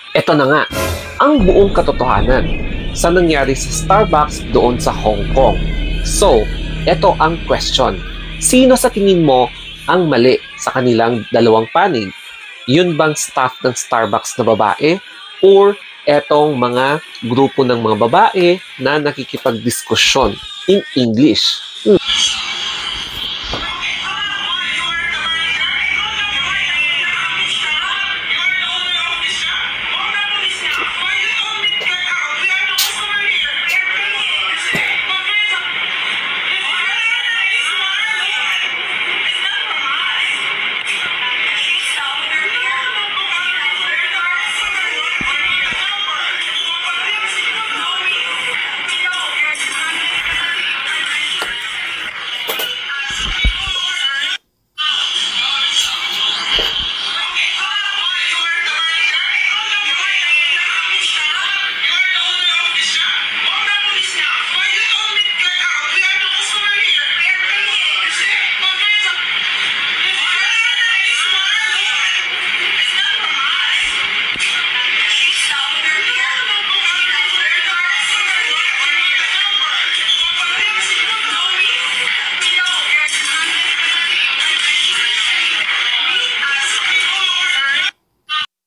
Ito na nga, ang buong katotohanan sa nangyari sa Starbucks doon sa Hong Kong. So, ito ang question. Sino sa tingin mo ang mali sa kanilang dalawang panig? Yun bang staff ng Starbucks na babae? Or etong mga grupo ng mga babae na nakikipagdiskusyon in English?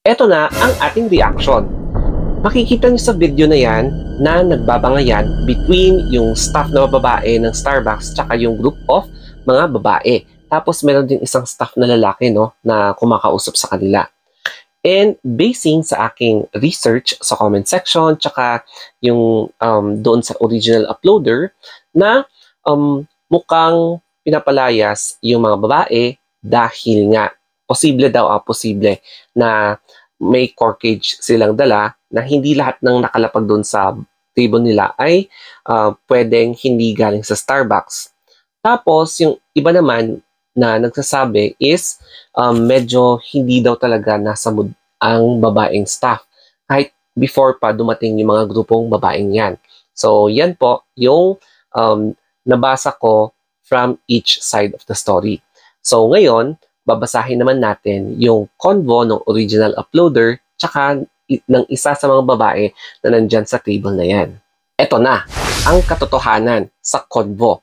Ito na ang ating reaction. Makikita niyo sa video na yan na nagbabangayan between yung staff na babae ng Starbucks tsaka yung group of mga babae. Tapos meron din isang staff na lalaki na kumakausap sa kanila. And basing sa aking research sa comment section tsaka yung doon sa original uploader na mukhang pinapalayas yung mga babae dahil nga posible na may corkage silang dala na hindi lahat ng nakalapag doon sa table nila ay pwedeng hindi galing sa Starbucks. Tapos, yung iba naman na nagsasabi is medyo hindi daw talaga nasa mood ang babaeng staff kahit before pa dumating yung mga grupong babaeng yan. So, yan po yung nabasa ko from each side of the story. So, ngayon, babasahin naman natin yung convo ng original uploader tsaka ng isa sa mga babae na nandyan sa table na yan. Ito na, ang katotohanan sa convo.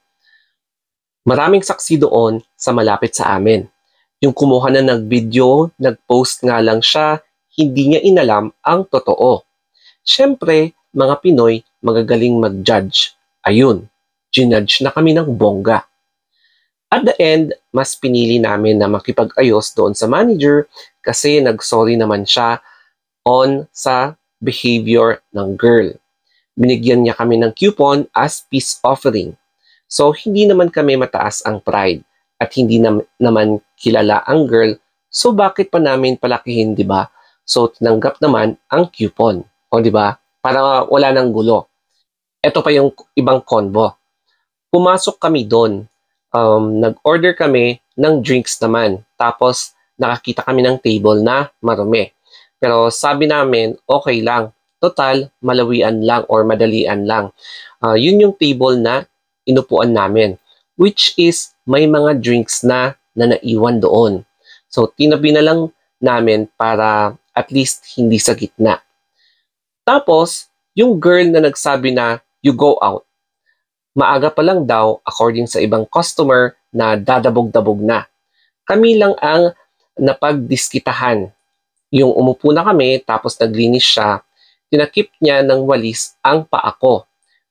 Maraming saksi doon sa malapit sa amin. Yung kumuha na ng video, nag-post nga lang siya, hindi niya inalam ang totoo. Siyempre, mga Pinoy, magagaling mag-judge. Ayun, ginudge na kami ng bongga. At the end, mas pinili namin na makipag-ayos doon sa manager kasi nag-sorry naman siya on sa behavior ng girl. Binigyan niya kami ng coupon as peace offering. So, hindi naman kami mataas ang pride at hindi naman kilala ang girl. So, bakit pa namin palakihin, di ba? So, tinanggap naman ang coupon. O, di ba? Para wala nang gulo. Ito pa yung ibang convo. Pumasok kami doon. Nag-order kami ng drinks naman. Tapos, nakakita kami ng table na marumi. Pero sabi namin, okay lang. Total, malawian lang or madalian lang. Yun yung table na inupuan namin. Which is, may mga drinks na naiwan doon. So, tinabi na lang namin para at least hindi sa gitna. Tapos, yung girl na nagsabi na, you go out. Maaga pa lang daw, according sa ibang customer, na dadabog-dabog na. Kami lang ang napagdiskitahan. Yung umupo na kami, tapos naglinis siya, tinakip niya ng walis ang paa ko.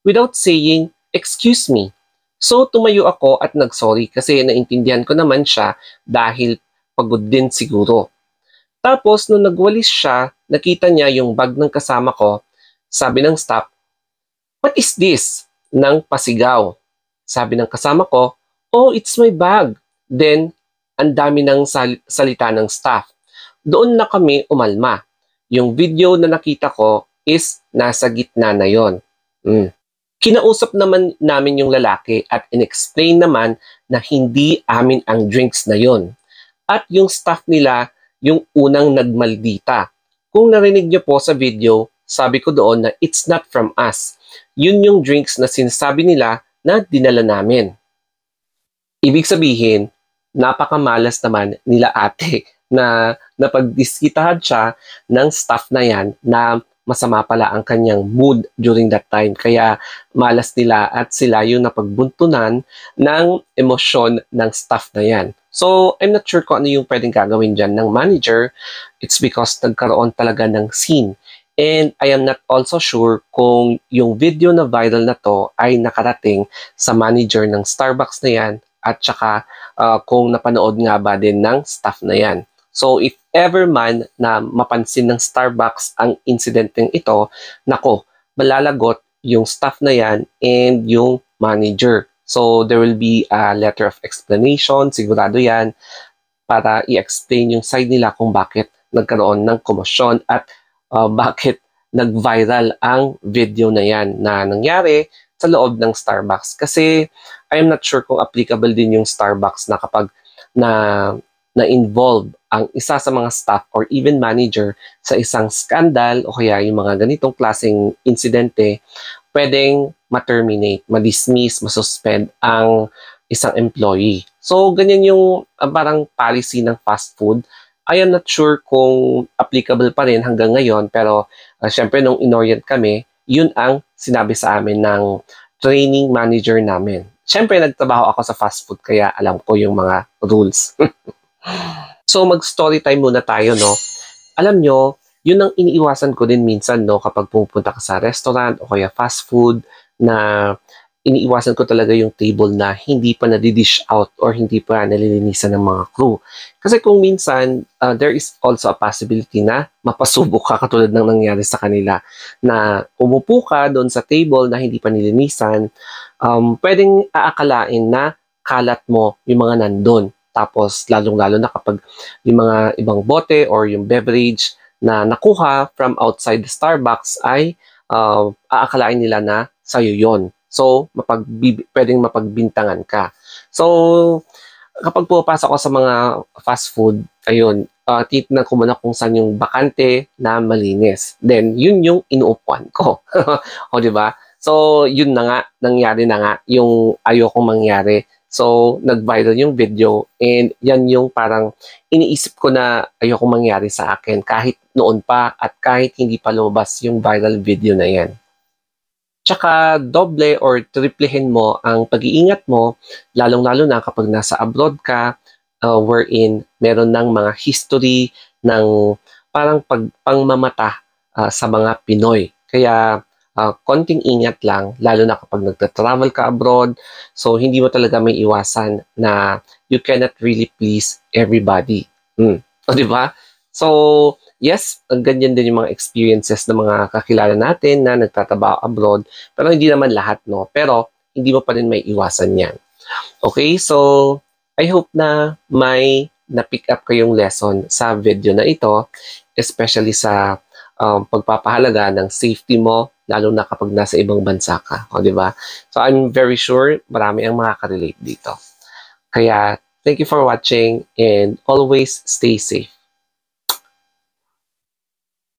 Without saying, excuse me. So, tumayo ako at nagsorry kasi naintindihan ko naman siya dahil pagod din siguro. Tapos, nung nagwalis siya, nakita niya yung bag ng kasama ko, sabi ng staff, what is this? Nang pasigaw. Sabi ng kasama ko, oh, it's my bag. Then, ang dami ng salita ng staff. Doon na kami umalma. Yung video na nakita ko is nasa gitna na yon. Kinausap naman namin yung lalaki at in-explain naman na hindi amin ang drinks na yon. At yung staff nila, yung unang nagmaldita. Kung narinig niyo po sa video, sabi ko doon na it's not from us. Yun yung drinks na sinasabi nila na dinala namin. Ibig sabihin, napakamalas naman nila ate na napagdiskitahan siya ng staff na yan na masama pala ang kanyang mood during that time. Kaya malas nila at sila yung napagbuntunan ng emosyon ng staff na yan. So, I'm not sure kung ano yung pwedeng gagawin dyan ng manager. It's because nagkaroon talaga ng scene. And I am not also sure kung yung video na viral na to ay nakarating sa manager ng Starbucks na yan at saka kung napanood nga ba din ng staff na yan. So, if ever man na mapansin ng Starbucks ang incident ng ito, nako, malalagot yung staff na yan and yung manager. So, there will be a letter of explanation, sigurado yan, para i-explain yung side nila kung bakit nagkaroon ng komosyon at bakit nag-viral ang video na yan na nangyari sa loob ng Starbucks. Kasi I am not sure kung applicable din yung Starbucks na kapag na-involve ang isa sa mga staff or even manager sa isang scandal o kaya yung mga ganitong klaseng insidente, pwedeng ma-terminate, ma-dismiss, ma-suspend ang isang employee. So, ganyan yung parang policy ng fast food. I am not sure kung applicable pa rin hanggang ngayon, pero syempre nung inorient kami, yun ang sinabi sa amin ng training manager namin. Syempre nagtrabaho ako sa fast food kaya alam ko yung mga rules. So mag-story time muna tayo, no? Alam nyo, yun ang iniiwasan ko din minsan, no? Kapag pupunta ka sa restaurant o kaya fast food, na iniiwasan ko talaga yung table na hindi pa nadi-dish out or hindi pa nalilinisan ng mga crew. Kasi kung minsan, there is also a possibility na mapasubok ka katulad ng nangyari sa kanila. Na umupo ka doon sa table na hindi pa nilinisan, pwedeng aakalain na kalat mo yung mga nandun. Tapos, lalong-lalo na kapag yung mga ibang bote or yung beverage na nakuha from outside the Starbucks ay aakalain nila na sa'yo yon. So, pwedeng mapagbintangan ka. So, kapag pumapasok ako sa mga fast food, ayun, titignan ko muna kung saan yung bakante na malinis. Then, yun yung inuupuan ko. O, di ba? So, yun na nga, nangyari na nga yung ayokong mangyari. So, nag-viral yung video and yan yung parang iniisip ko na ayoko mangyari sa akin kahit noon pa at kahit hindi pa lumabas yung viral video na yan. Tsaka doble or triplehin mo ang pag-iingat mo, lalong-lalo na kapag nasa abroad ka, wherein meron ng mga history ng parang pangmamata sa mga Pinoy. Kaya konting ingat lang, lalo na kapag nagta-travel ka abroad. So, hindi mo talaga may iwasan na you cannot really please everybody. O, di ba? So, yes, ganyan din yung mga experiences ng mga kakilala natin na nagtatrabaho abroad. Pero hindi naman lahat, no? Pero, hindi mo pa rin may iwasan yan. Okay, so, I hope na may na-pick up kayong lesson sa video na ito, especially sa pagpapahalaga ng safety mo, lalo na kapag nasa ibang bansa ka, o di ba? So I'm very sure marami ang makaka-relate dito. Kaya thank you for watching and always stay safe.